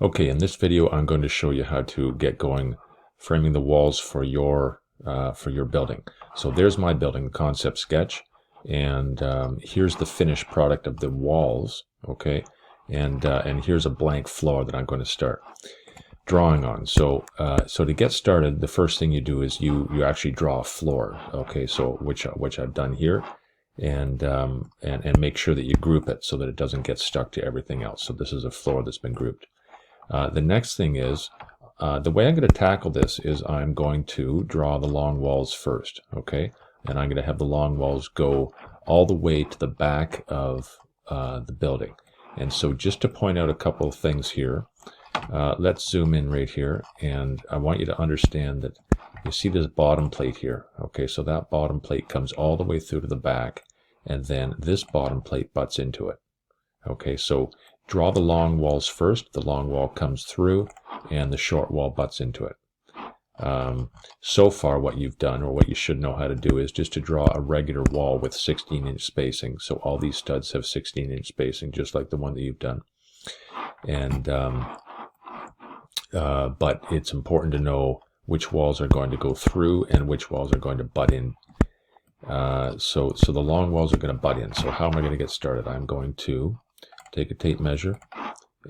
Okay, in this video, I'm going to show you how to get going framing the walls for your building. So there's my building concept sketch, and here's the finished product of the walls. Okay, and here's a blank floor that I'm going to start drawing on. So to get started, the first thing you do is you actually draw a floor. Okay, so which I've done here, and make sure that you group it so that it doesn't get stuck to everything else. So this is a floor that's been grouped. The next thing is, the way I'm going to tackle this is I'm going to draw the long walls first, okay? And I'm going to have the long walls go all the way to the back of the building. And so just to point out a couple of things here, let's zoom in right here, and I want you to understand that you see this bottom plate here, okay? So that bottom plate comes all the way through to the back, and then this bottom plate butts into it, okay? So draw the long walls first. The long wall comes through, and the short wall butts into it. So far, what you've done, or what you should know how to do, is just to draw a regular wall with 16-inch spacing. So all these studs have 16-inch spacing, just like the one that you've done. And but it's important to know which walls are going to go through and which walls are going to butt in. So the long walls are going to butt in. So how am I going to get started? I'm going to take a tape measure,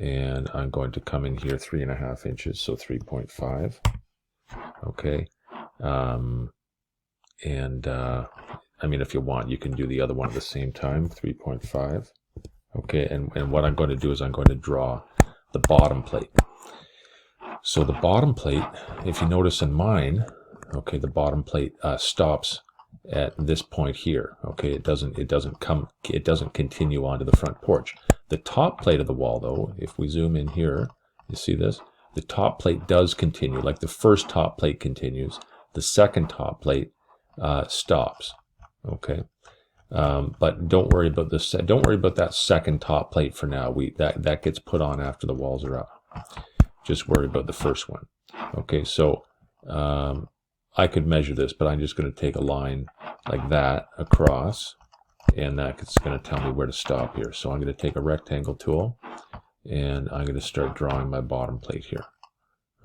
and I'm going to come in here 3.5 inches, so 3.5. Okay, I mean, if you want, you can do the other one at the same time, 3.5. Okay, and what I'm going to do is I'm going to draw the bottom plate. So the bottom plate, if you notice in mine, okay, the bottom plate stops at this point here. Okay, it doesn't continue onto the front porch. The top plate of the wall, though, if we zoom in here, you see this? The top plate does continue, like the first top plate continues. The second top plate stops. Okay, but don't worry about this. Don't worry about that second top plate for now. That gets put on after the walls are up. Just worry about the first one. Okay, so I could measure this, but I'm just going to take a line like that across, and that's going to tell me where to stop here. So I'm going to take a rectangle tool, and I'm going to start drawing my bottom plate here.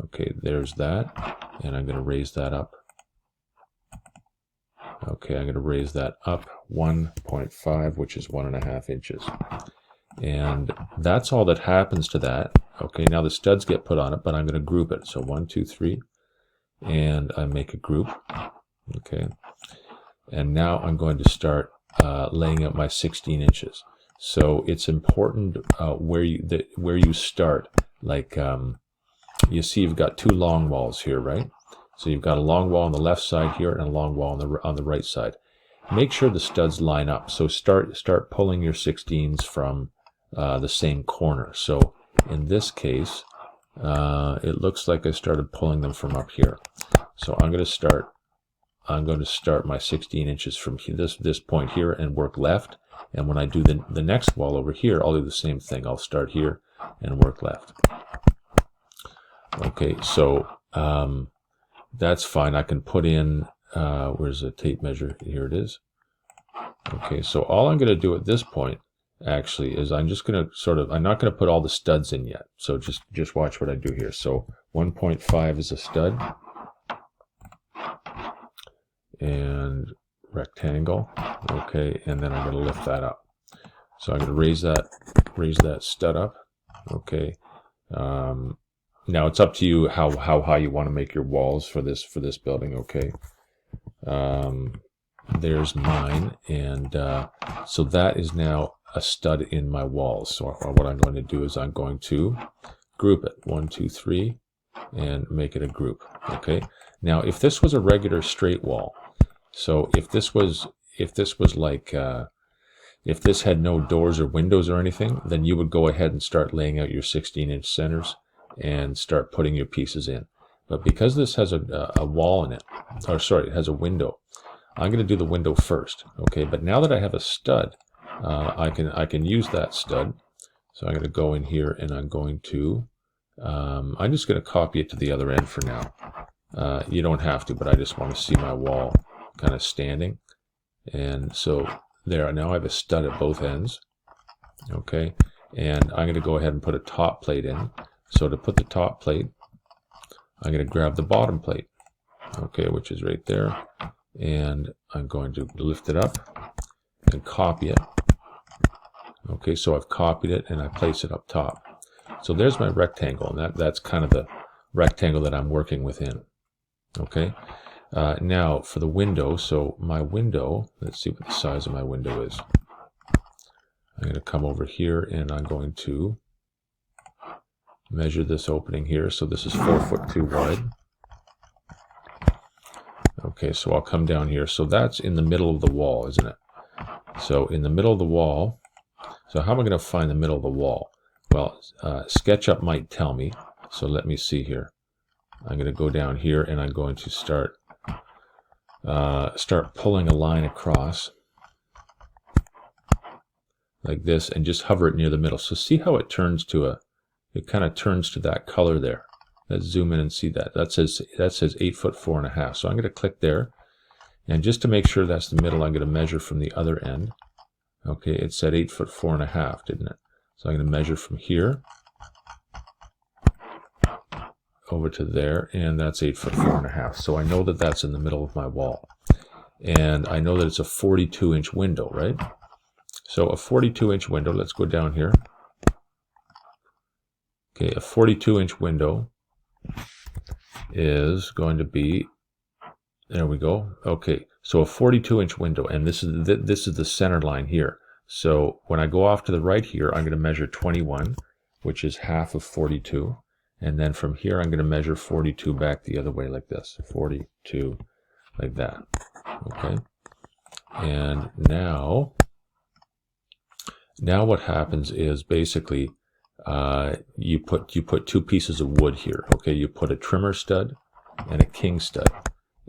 Okay, there's that, and I'm going to raise that up. Okay, I'm going to raise that up 1.5, which is 1.5 inches. And that's all that happens to that. Okay, now the studs get put on it, but I'm going to group it. So 1, 2, 3, and I make a group. Okay, and now I'm going to start laying out my 16 inches. So it's important where you start. Like you see, you've got two long walls here, right? So you've got a long wall on the left side here and a long wall on the right side. Make sure the studs line up. So start pulling your 16s from the same corner. So in this case, it looks like I started pulling them from up here. So I'm going to start my 16 inches from this point here and work left. And when I do the next wall over here, I'll do the same thing. I'll start here and work left. Okay, so that's fine. I can put in, where's the tape measure? Here it is. Okay, so all I'm going to do at this point, actually, is I'm just going to I'm not going to put all the studs in yet. So just watch what I do here. So 1.5 is a stud. And rectangle, okay, and then I'm going to lift that up. So I'm going to raise that stud up, okay. Now it's up to you how high you want to make your walls for this building, okay. There's mine, and so that is now a stud in my walls. So what I'm going to do is I'm going to group it 1, 2, 3, and make it a group, okay. Now if this was a regular straight wall, so if this was like, if this had no doors or windows or anything, then you would go ahead and start laying out your 16-inch centers and start putting your pieces in. But because this has a wall in it, or sorry, it has a window, I'm going to do the window first. Okay, but now that I have a stud, I can use that stud. So I'm going to go in here, and I'm going to, I'm just going to copy it to the other end for now. You don't have to, but I just want to see my wall kind of standing. And so there, now I have a stud at both ends. Okay, and I'm going to go ahead and put a top plate in. So to put the top plate, I'm going to grab the bottom plate, okay, which is right there, and I'm going to lift it up and copy it. Okay, so I've copied it and I place it up top. So there's my rectangle, and that's kind of the rectangle that I'm working within. Okay, now for the window, so my window, let's see what the size of my window is. I'm going to come over here and I'm going to measure this opening here. So this is 4'2" wide. Okay, so I'll come down here. So that's in the middle of the wall, isn't it? So in the middle of the wall, so how am I going to find the middle of the wall? Well, SketchUp might tell me. So let me see here. I'm going to go down here and I'm going to start pulling a line across like this and just hover it near the middle. So see how it turns to it kind of turns to that color there. Let's zoom in and see that. That says 8'4½". So I'm going to click there, and just to make sure that's the middle, I'm going to measure from the other end. Okay, it said 8'4½", didn't it? So I'm going to measure from here over to there, and that's 8'4½". So I know that that's in the middle of my wall, and I know that it's a 42-inch window, right? So a 42-inch window. Let's go down here. Okay, a 42-inch window is going to be, there we go. Okay, so a 42-inch window, and this is the center line here. So when I go off to the right here, I'm going to measure 21, which is half of 42, and then from here I'm going to measure 42 back the other way like this, 42 like that. Okay, and now what happens is basically you put two pieces of wood here. Okay, you put a trimmer stud and a king stud,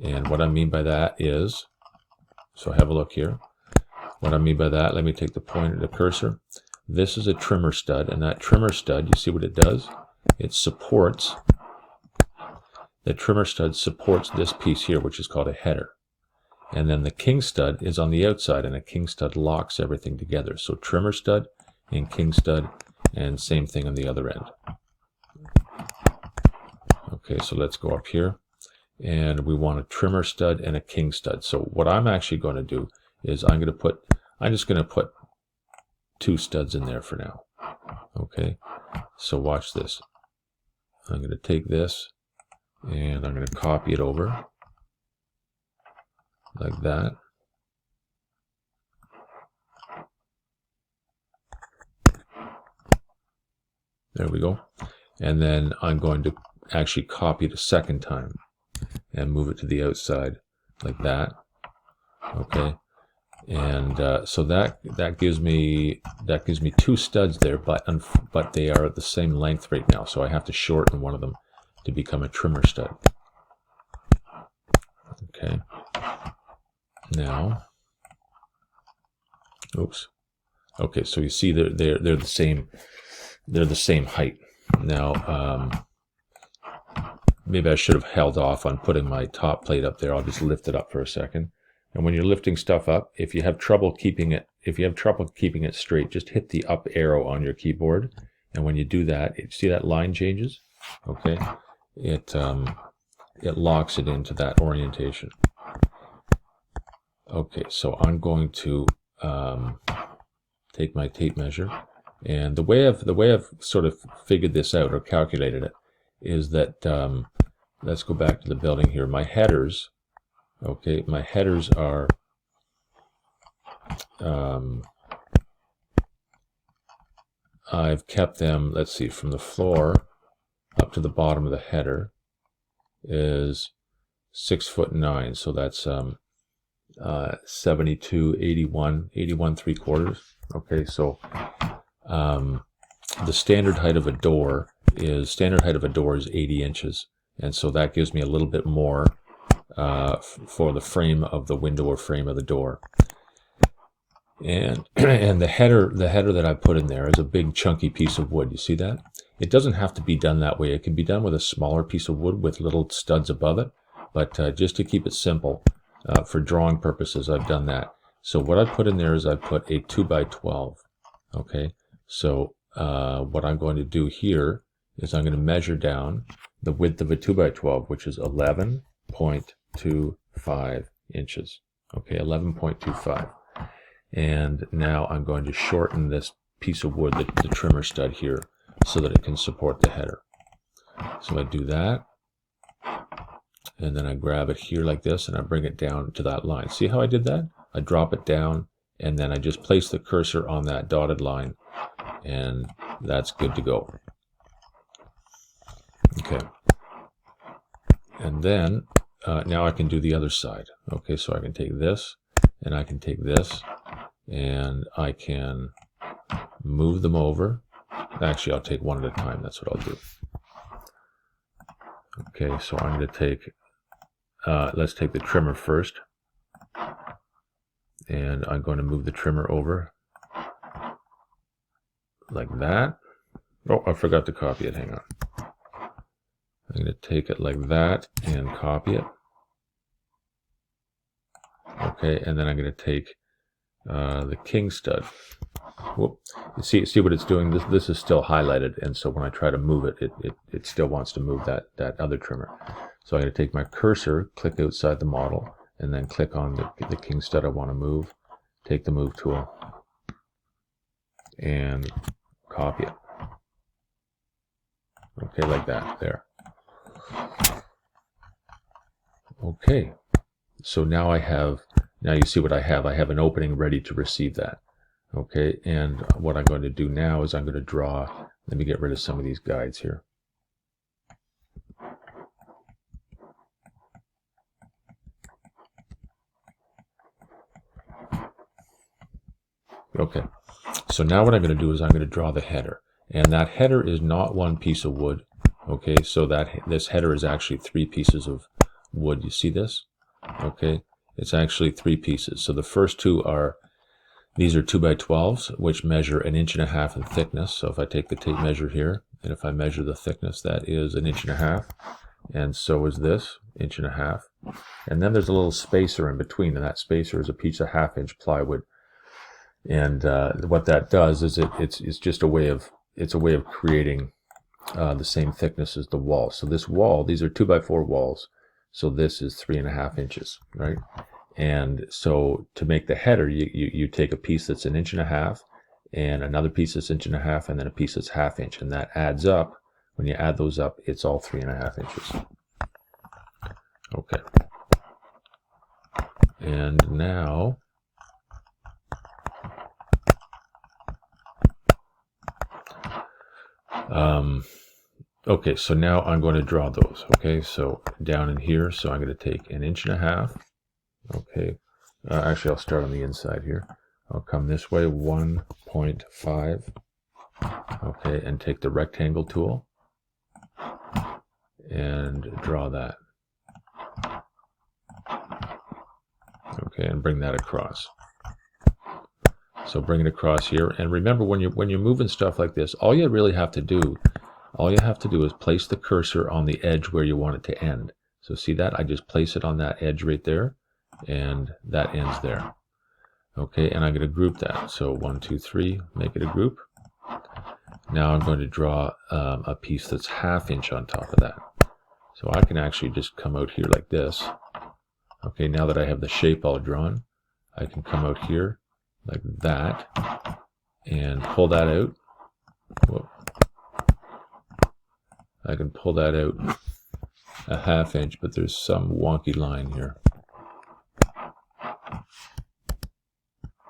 and what I mean by that is, so have a look here. What I mean by that, let me take the pointer, the cursor. This is a trimmer stud, and that trimmer stud, you see what it does? It supports, the trimmer stud supports this piece here, which is called a header. And then the king stud is on the outside, and a king stud locks everything together. So trimmer stud and king stud, and same thing on the other end. Okay, so let's go up here, and we want a trimmer stud and a king stud. So what I'm actually going to do is I'm just going to put two studs in there for now. Okay, so watch this. I'm going to take this and I'm going to copy it over like that. There we go. And then I'm going to actually copy it a second time and move it to the outside like that. Okay. And so that gives me two studs there, but they are at the same length right now. So I have to shorten one of them to become a trimmer stud. Okay. Now, oops. Okay, so you see they're the same. They're the same height. Now, maybe I should have held off on putting my top plate up there. I'll just lift it up for a second. And when you're lifting stuff up, if you have trouble keeping it straight, just hit the up arrow on your keyboard. And when you do that, see that line changes? Okay, it locks it into that orientation. Okay, so I'm going to take my tape measure, and the way I've sort of figured this out or calculated it is that let's go back to the building here. My headers. Okay, my headers are I've kept them, let's see, from the floor up to the bottom of the header is 6'9", so that's 72, 81 3/4. Okay, so the standard height of a door is 80 inches, and so that gives me a little bit more for the frame of the window or frame of the door. And the header that I put in there is a big chunky piece of wood. You see that? It doesn't have to be done that way. It can be done with a smaller piece of wood with little studs above it. But just to keep it simple, for drawing purposes, I've done that. So what I put in there is I put a 2x12. Okay. So what I'm going to do here is I'm going to measure down the width of a 2x12, which is 11.25 inches. Okay, 11.25. And now I'm going to shorten this piece of wood, the trimmer stud here, so that it can support the header. So I do that, and then I grab it here like this, and I bring it down to that line. See how I did that? I drop it down, and then I just place the cursor on that dotted line, and that's good to go. Okay. And then, now I can do the other side. Okay, so I can take this, and I can take this, and I can move them over. Actually, I'll take one at a time. That's what I'll do. Okay, so I'm going to take, let's take the trimmer first. And I'm going to move the trimmer over like that. Oh, I forgot to copy it. Hang on. I'm going to take it like that and copy it. Okay, and then I'm going to take the king stud. Whoop. You see what it's doing? This is still highlighted, and so when I try to move it, it still wants to move that other trimmer. So I'm going to take my cursor, click outside the model, and then click on the king stud I want to move. Take the move tool and copy it. Okay, like that. There. Okay. So now you see what I have. I have an opening ready to receive that. Okay, and what I'm going to do now is I'm going to draw, let me get rid of some of these guides here. Okay, so now what I'm going to do is I'm going to draw the header. And that header is not one piece of wood. Okay, so this header is actually 3 pieces of wood. You see this? Okay, it's actually 3 pieces. So the first 2 are, these are 2x12s, which measure 1.5 inches in thickness. So if I take the tape measure here, and if I measure the thickness, that is 1.5 inches. And so is this, 1.5 inches. And then there's a little spacer in between, and that spacer is a piece of 1/2 inch plywood. And what that does is it's just a way of creating the same thickness as the wall. So this wall, these are 2x4 walls. So this is 3.5 inches, right? And so to make the header, you take a piece that's 1.5 inches, and another piece that's 1.5 inches, and then a piece that's 1/2 inch, and that adds up. When you add those up, it's all 3.5 inches. Okay. And now, okay, so now I'm going to draw those. Okay, so down in here, so I'm going to take 1.5 inches. Okay, actually I'll start on the inside here. I'll come this way, 1.5. Okay, and take the rectangle tool and draw that. Okay, and bring that across. So bring it across here, and remember when you're moving stuff like this, all you really have to do is place the cursor on the edge where you want it to end. So see that? I just place it on that edge right there, and that ends there. Okay, and I'm going to group that. So 1, 2, 3, make it a group. Now I'm going to draw a piece that's 1/2 inch on top of that. So I can actually just come out here like this. Okay, now that I have the shape all drawn, I can come out here like that and pull that out. Whoa. I can pull that out 1/2 inch, but there's some wonky line here.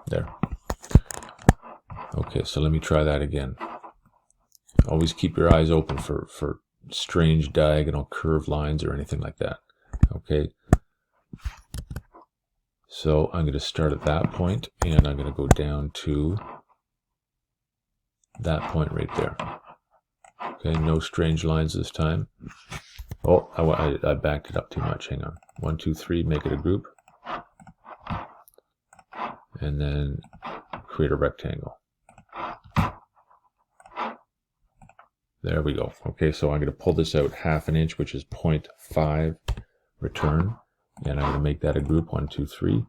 There. Okay, so let me try that again. Always keep your eyes open for strange diagonal curved lines or anything like that. Okay. So I'm going to start at that point, and I'm going to go down to that point right there. Okay, no strange lines this time. Oh, I backed it up too much. Hang on. 1, 2, 3, make it a group. And then create a rectangle. There we go. Okay, so I'm going to pull this out 1/2 inch, which is 0.5 return. And I'm going to make that a group, 1, 2, 3.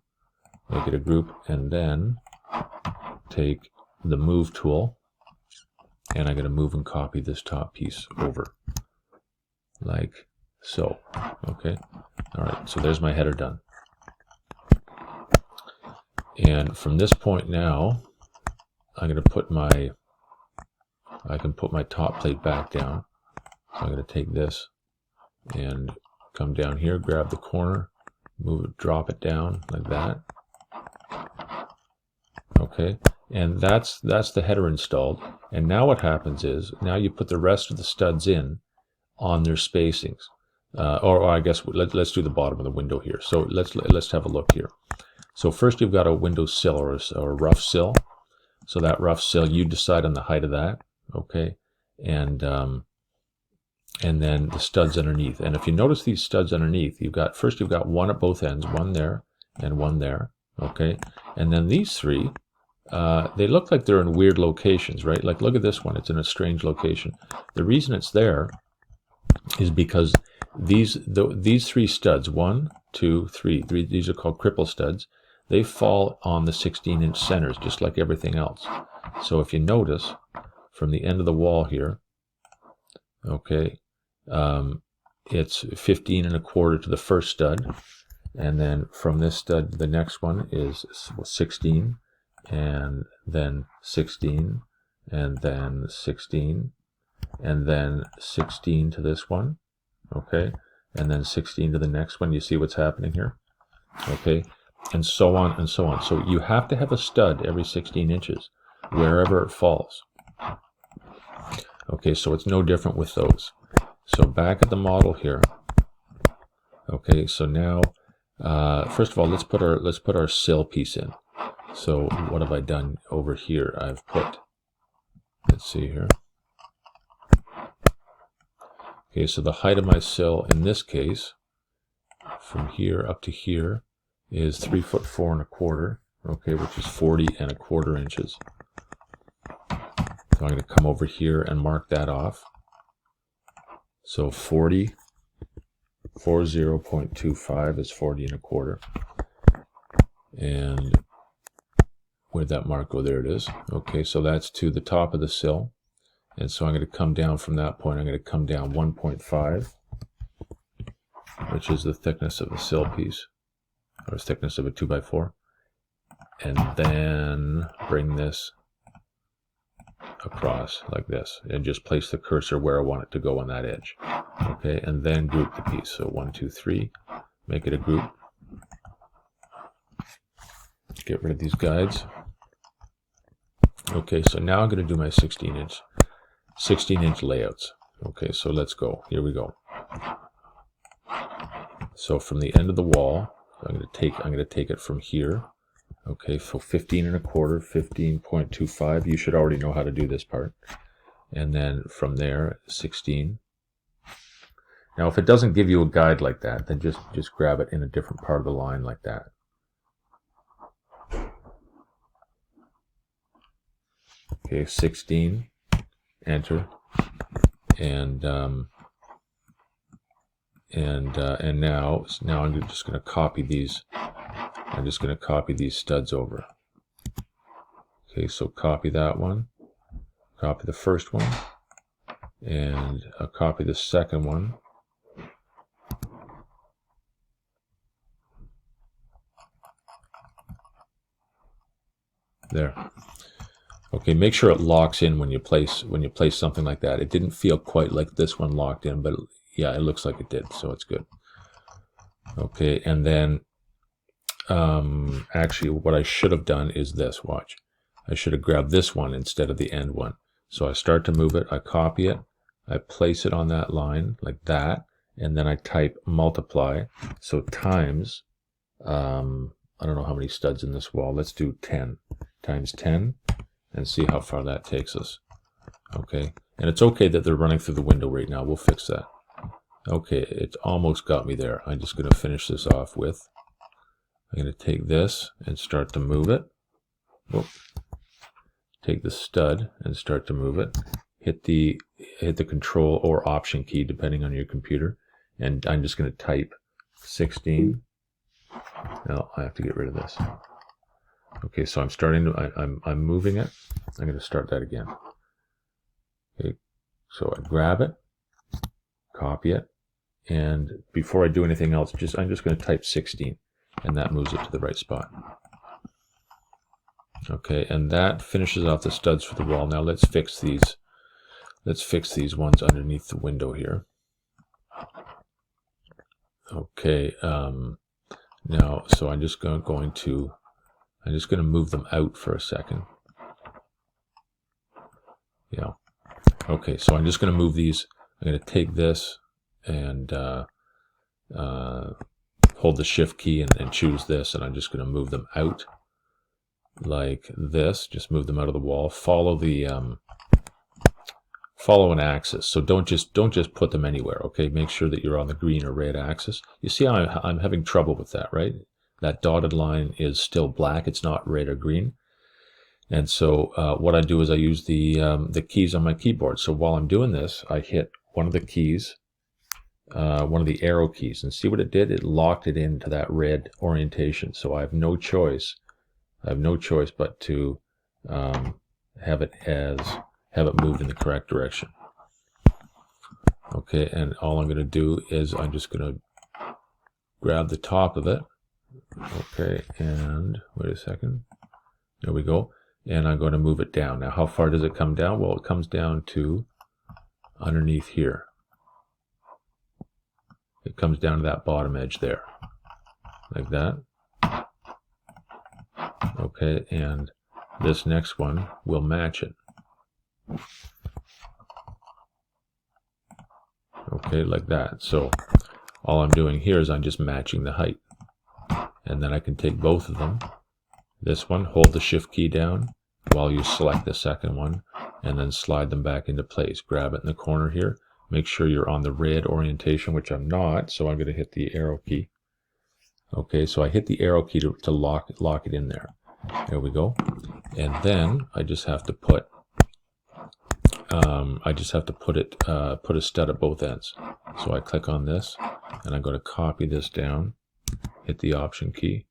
Make it a group, and then take the move tool and I'm going to move and copy this top piece over like so. Okay, all right, so there's my header done. And from this point now, I'm going to put I can put my top plate back down. So I'm going to take this and come down here, grab the corner, move it, drop it down like that. Okay, and that's the header installed. And now what happens is, now you put the rest of the studs in on their spacings. Or I guess let's do the bottom of the window here. So let's have a look here. So first you've got a window sill or a rough sill. So that rough sill, you decide on the height of that, okay? And then the studs underneath. And if you notice these studs underneath, you've got one at both ends, one there and one there, okay? And then these three, they look like they're in weird locations, right? Like look at this one, it's in a strange location. The reason it's there is because these three studs, 1, 2, 3, these are called cripple studs. They fall on the 16-inch centers, just like everything else. So if you notice, from the end of the wall here, okay, it's 15 1/4 to the first stud, and then from this stud to the next one is 16, and then 16, and then 16, and then 16 to this one, okay, and then 16 to the next one. You see what's happening here? Okay. And so on and so on. So you have to have a stud every 16 inches, wherever it falls. Okay, so it's no different with those. So back at the model here. Okay, so now, first of all, let's put our sill piece in. So what have I done over here? I've put, let's see here. Okay, so the height of my sill in this case, from here up to here, is 3 4 1/4, okay, which is 40 1/4 inches. So I'm going to come over here and mark that off. So 40.25 is 40 1/4. And where'd that mark go? There it is. Okay, so that's to the top of the sill. And so I'm going to come down from that point. I'm going to come down 1.5, which is the thickness of the sill piece, or thickness of a 2x4, and then bring this across like this, and just place the cursor where I want it to go on that edge. Okay, and then group the piece. So 1, 2, 3, make it a group. Get rid of these guides. Okay, so now I'm going to do my 16-inch layouts. Okay, so let's go. Here we go. So from the end of the wall, I'm going to take it from here. Okay, so 15 1/4, 15.25. You should already know how to do this part. And then from there, 16. Now, if it doesn't give you a guide like that, then just grab it in a different part of the line like that. Okay, 16. Enter. And now I'm just going to copy these. I'm just going to copy these studs over. Okay, so copy that one, copy the first one, and I'll copy the second one. There. Okay, make sure it locks in when you place something like that. It didn't feel quite like this one locked in, but yeah, it looks like it did, so it's good. Okay, and then actually what I should have done is this, watch. I should have grabbed this one instead of the end one. So I start to move it, I copy it, I place it on that line like that, and then I type multiply. So times, I don't know how many studs in this wall. Let's do 10 times 10 and see how far that takes us. Okay, and it's okay that they're running through the window right now. We'll fix that. Okay, it almost got me there. I'm just going to finish this off with, I'm going to take this and start to move it. Whoop. Take the stud and start to move it. Hit the control or option key depending on your computer, and I'm just going to type 16. Now I have to get rid of this. Okay, so I'm starting to, I'm moving it. I'm going to start that again. Okay, so I grab it, copy it, and before I do anything else, I'm just going to type 16, and that moves it to the right spot. Okay, and that finishes off the studs for the wall. Now let's fix these. Let's fix these ones underneath the window here. Okay, now, so I'm just going to move them out for a second. Yeah. Okay, so I'm just going to move these. I'm going to take this and hold the shift key and choose this, and I'm just going to move them out like this. Just move them out of the wall. Follow an axis. So don't just put them anywhere. Okay, make sure that you're on the green or red axis. You see, I'm having trouble with that, right? That dotted line is still black. It's not red or green. And so what I do is I use the keys on my keyboard. So while I'm doing this, I hit one of the keys, one of the arrow keys, and see what it did? It locked it into that red orientation. So I have no choice. But to have it moved in the correct direction. Okay, and all I'm going to do is I'm just going to grab the top of it. Okay, and wait a second. There we go. And I'm going to move it down. Now, how far does it come down? Well, it comes down to underneath here. It comes down to that bottom edge there, like that. Okay, and this next one will match it. Okay, like that. So all I'm doing here is I'm just matching the height. And then I can take both of them. This one, hold the shift key down while you select the second one, and then slide them back into place. Grab it in the corner here. Make sure you're on the red orientation, which I'm not, so I'm going to hit the arrow key. Okay, so I hit the arrow key to lock it in there. There we go. And then I just have to put put a stud at both ends. So I click on this, and I'm going to copy this down, hit the Option key.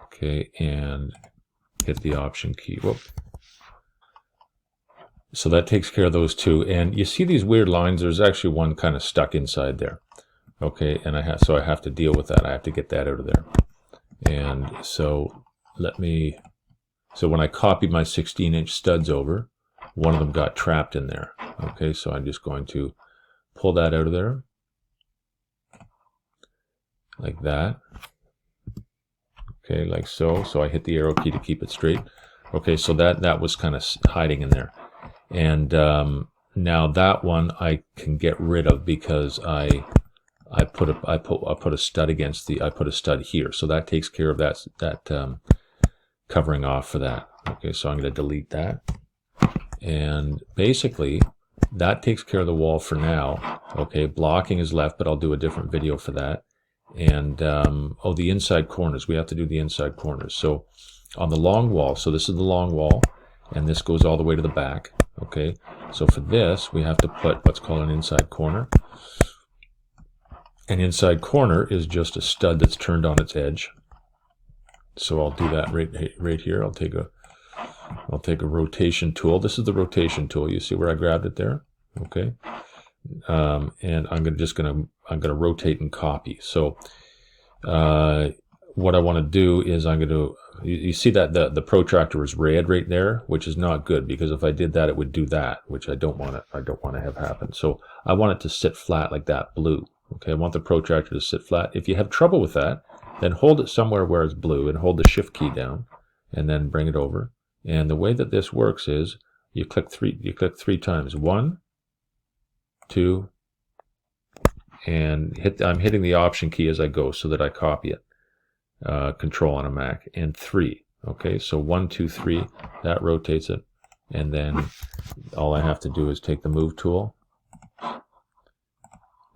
Okay, and hit the Option key. Whoop. So that takes care of those two. And you see these weird lines? There's actually one kind of stuck inside there. Okay, and I have to deal with that. I have to get that out of there. And so so when I copied my 16-inch studs over, one of them got trapped in there. Okay, so I'm just going to pull that out of there, like that. Okay, like so. So I hit the arrow key to keep it straight. Okay, so that was kind of hiding in there. And now that one I can get rid of because I put a stud against I put a stud here. So that takes care of that covering off for that. Okay, so I'm going to delete that. And basically, that takes care of the wall for now. Okay, blocking is left, but I'll do a different video for that. And, the inside corners. We have to do the inside corners. So on the long wall, so this is the long wall, and this goes all the way to the back. Okay, so for this, we have to put what's called an inside corner. An inside corner is just a stud that's turned on its edge. So I'll do that right here. I'll take a rotation tool. This is the rotation tool. You see where I grabbed it there? Okay. And I'm going to rotate and copy. So what I want to do is you see that the protractor is red right there, which is not good, because if I did that, it would do that, which I don't want to have happen. So I want it to sit flat like that, blue. Okay, I want the protractor to sit flat. If you have trouble with that, then hold it somewhere where it's blue and hold the shift key down, and then bring it over. And the way that this works is you click three times. 1, 2, and I'm hitting the Option key as I go so that I copy it. Control on a Mac, and 3. Okay, so 1, 2, 3, that rotates it, and then all I have to do is take the Move tool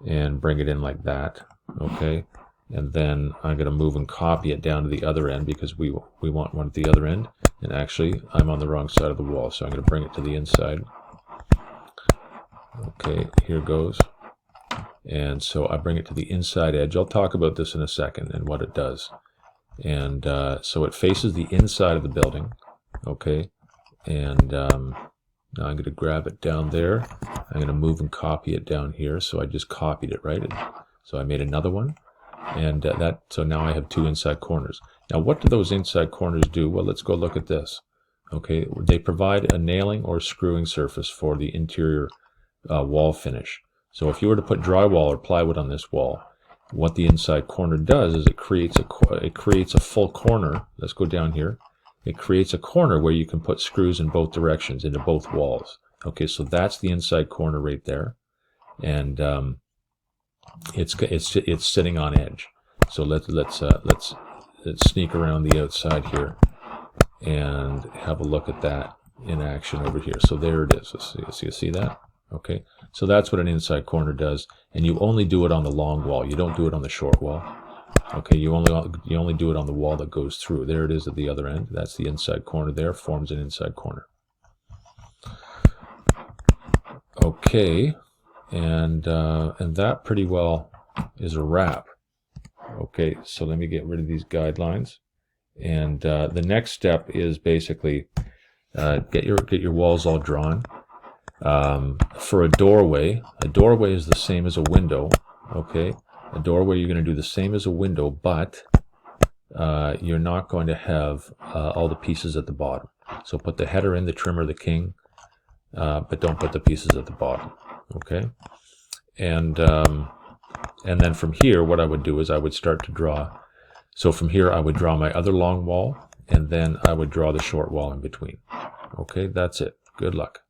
and bring it in like that. Okay, and then I'm going to move and copy it down to the other end because we want one at the other end. And actually, I'm on the wrong side of the wall, so I'm going to bring it to the inside. Okay, here goes. And so I bring it to the inside edge. I'll talk about this in a second and what it does. And so it faces the inside of the building. Okay, And now I'm going to grab it down there. I'm going to move and copy it down here. So I just copied it, right? So I made another one. And so now I have 2 inside corners. Now what do those inside corners do? Well, let's go look at this. Okay, they provide a nailing or screwing surface for the interior wall finish. So if you were to put drywall or plywood on this wall, what the inside corner does is it creates a full corner. Let's go down here. It creates a corner where you can put screws in both directions into both walls. Okay, so that's the inside corner right there, and it's sitting on edge. So let's sneak around the outside here and have a look at that in action over here. So there it is. So you see that? Okay, so that's what an inside corner does, and you only do it on the long wall. You don't do it on the short wall. Okay, you only do it on the wall that goes through. There it is at the other end. That's the inside corner there, forms an inside corner. Okay, and that pretty well is a wrap. Okay, so let me get rid of these guidelines, and the next step is basically get your walls all drawn. For a doorway is the same as a window. Okay, a doorway you're going to do the same as a window, but you're not going to have all the pieces at the bottom. So put the header in, the trimmer, the king, but don't put the pieces at the bottom. Okay, and then from here, what I would do is I would start to draw. So from here, I would draw my other long wall, and then I would draw the short wall in between. Okay, that's it. Good luck.